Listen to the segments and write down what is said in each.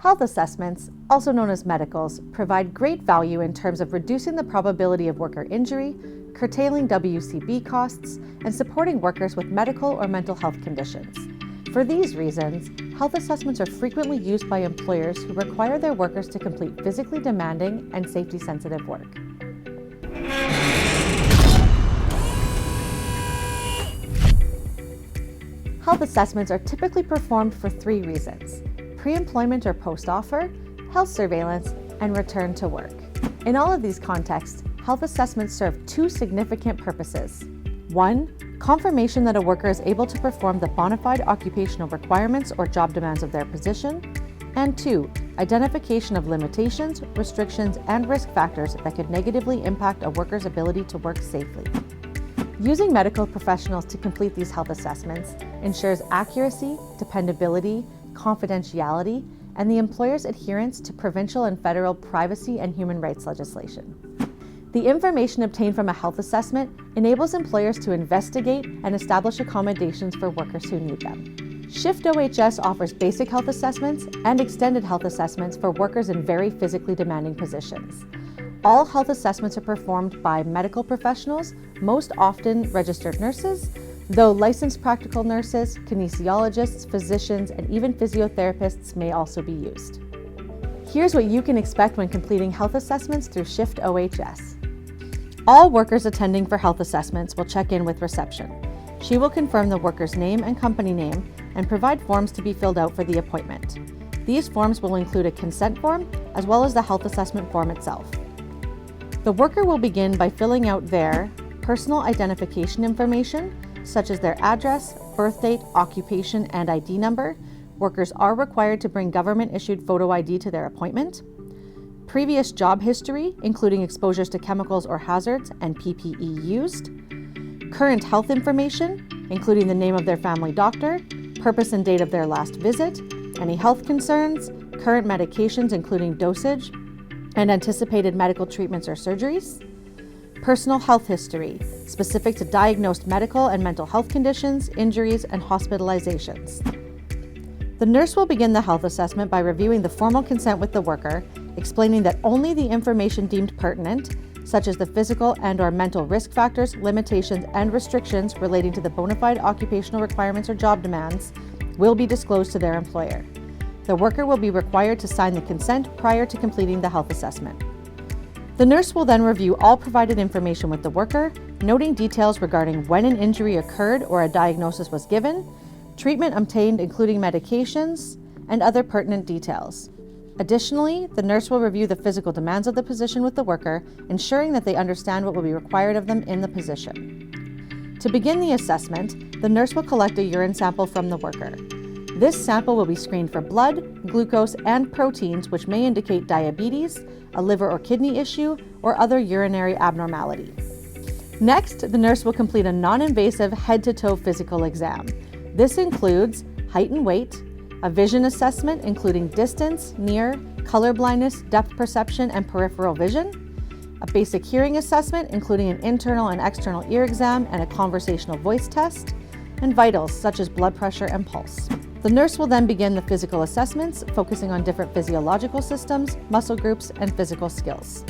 Health assessments, also known as medicals, provide great value in terms of reducing the probability of worker injury, curtailing WCB costs, and supporting workers with medical or mental health conditions. For these reasons, health assessments are frequently used by employers who require their workers to complete physically demanding and safety-sensitive work. Health assessments are typically performed for 3 reasons: pre-employment or post-offer, health surveillance, and return to work. In all of these contexts, health assessments serve 2 significant purposes. 1, confirmation that a worker is able to perform the bona fide occupational requirements or job demands of their position. And 2, identification of limitations, restrictions, and risk factors that could negatively impact a worker's ability to work safely. Using medical professionals to complete these health assessments ensures accuracy, dependability, confidentiality, and the employer's adherence to provincial and federal privacy and human rights legislation. The information obtained from a health assessment enables employers to investigate and establish accommodations for workers who need them. Shift OHS offers basic health assessments and extended health assessments for workers in very physically demanding positions. All health assessments are performed by medical professionals, most often registered nurses, though licensed practical nurses, kinesiologists, physicians, and even physiotherapists may also be used. Here's what you can expect when completing health assessments through Shift OHS. All workers attending for health assessments will check in with reception. She will confirm the worker's name and company name and provide forms to be filled out for the appointment. These forms will include a consent form as well as the health assessment form itself. The worker will begin by filling out their personal identification information, such as their address, birth date, occupation, and ID number. Workers are required to bring government-issued photo ID to their appointment. Previous job history, including exposures to chemicals or hazards and PPE used. Current health information, including the name of their family doctor, purpose and date of their last visit, any health concerns, current medications including dosage, and anticipated medical treatments or surgeries. Personal health history, specific to diagnosed medical and mental health conditions, injuries, and hospitalizations. The nurse will begin the health assessment by reviewing the formal consent with the worker, explaining that only the information deemed pertinent, such as the physical and/or mental risk factors, limitations, and restrictions relating to the bona fide occupational requirements or job demands, will be disclosed to their employer. The worker will be required to sign the consent prior to completing the health assessment. The nurse will then review all provided information with the worker, noting details regarding when an injury occurred or a diagnosis was given, treatment obtained including medications, and other pertinent details. Additionally, the nurse will review the physical demands of the position with the worker, ensuring that they understand what will be required of them in the position. To begin the assessment, the nurse will collect a urine sample from the worker. This sample will be screened for blood, glucose, and proteins which may indicate diabetes, a liver or kidney issue, or other urinary abnormality. Next, the nurse will complete a non-invasive head-to-toe physical exam. This includes height and weight, a vision assessment including distance, near, color blindness, depth perception, and peripheral vision, a basic hearing assessment including an internal and external ear exam and a conversational voice test, and vitals such as blood pressure and pulse. The nurse will then begin the physical assessments, focusing on different physiological systems, muscle groups, and physical skills.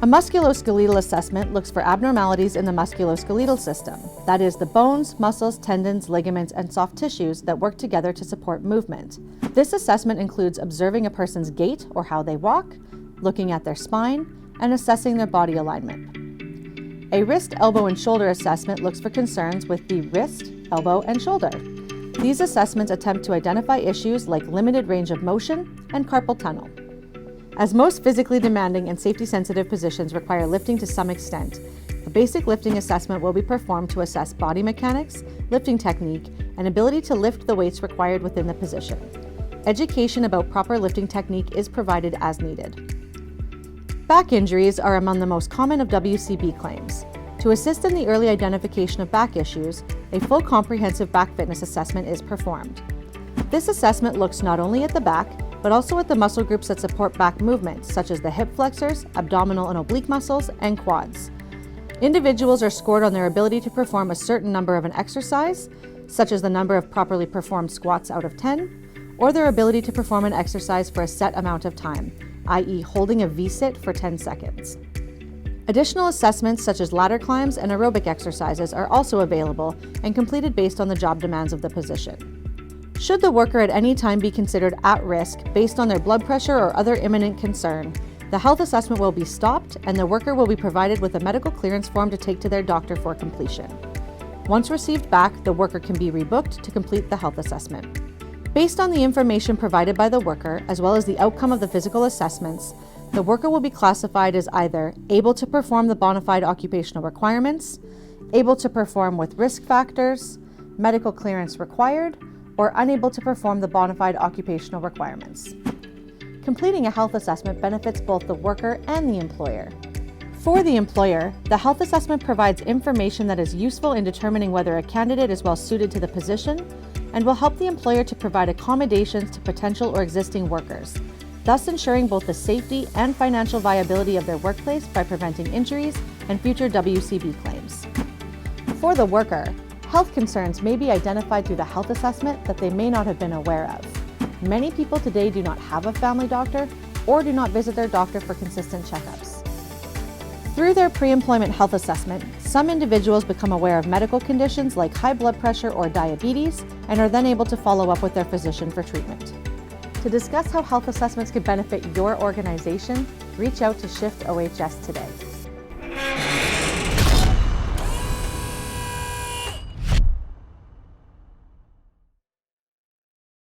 A musculoskeletal assessment looks for abnormalities in the musculoskeletal system, that is, the bones, muscles, tendons, ligaments, and soft tissues that work together to support movement. This assessment includes observing a person's gait or how they walk, looking at their spine, and assessing their body alignment. A wrist, elbow, and shoulder assessment looks for concerns with the wrist, elbow, and shoulder. These assessments attempt to identify issues like limited range of motion and carpal tunnel. As most physically demanding and safety-sensitive positions require lifting to some extent, a basic lifting assessment will be performed to assess body mechanics, lifting technique, and ability to lift the weights required within the position. Education about proper lifting technique is provided as needed. Back injuries are among the most common of WCB claims. To assist in the early identification of back issues, a full comprehensive back fitness assessment is performed. This assessment looks not only at the back, but also at the muscle groups that support back movement, such as the hip flexors, abdominal and oblique muscles, and quads. Individuals are scored on their ability to perform a certain number of an exercise, such as the number of properly performed squats out of 10, or their ability to perform an exercise for a set amount of time, i.e. holding a V-sit for 10 seconds. Additional assessments such as ladder climbs and aerobic exercises are also available and completed based on the job demands of the position. Should the worker at any time be considered at risk based on their blood pressure or other imminent concern, the health assessment will be stopped and the worker will be provided with a medical clearance form to take to their doctor for completion. Once received back, the worker can be rebooked to complete the health assessment. Based on the information provided by the worker, as well as the outcome of the physical assessments, the worker will be classified as either able to perform the bona fide occupational requirements, able to perform with risk factors, medical clearance required, or unable to perform the bona fide occupational requirements. Completing a health assessment benefits both the worker and the employer. For the employer, the health assessment provides information that is useful in determining whether a candidate is well suited to the position and will help the employer to provide accommodations to potential or existing workers, thus ensuring both the safety and financial viability of their workplace by preventing injuries and future WCB claims. For the worker, health concerns may be identified through the health assessment that they may not have been aware of. Many people today do not have a family doctor or do not visit their doctor for consistent checkups. Through their pre-employment health assessment, some individuals become aware of medical conditions like high blood pressure or diabetes and are then able to follow up with their physician for treatment. To discuss how health assessments could benefit your organization, reach out to Shift OHS today.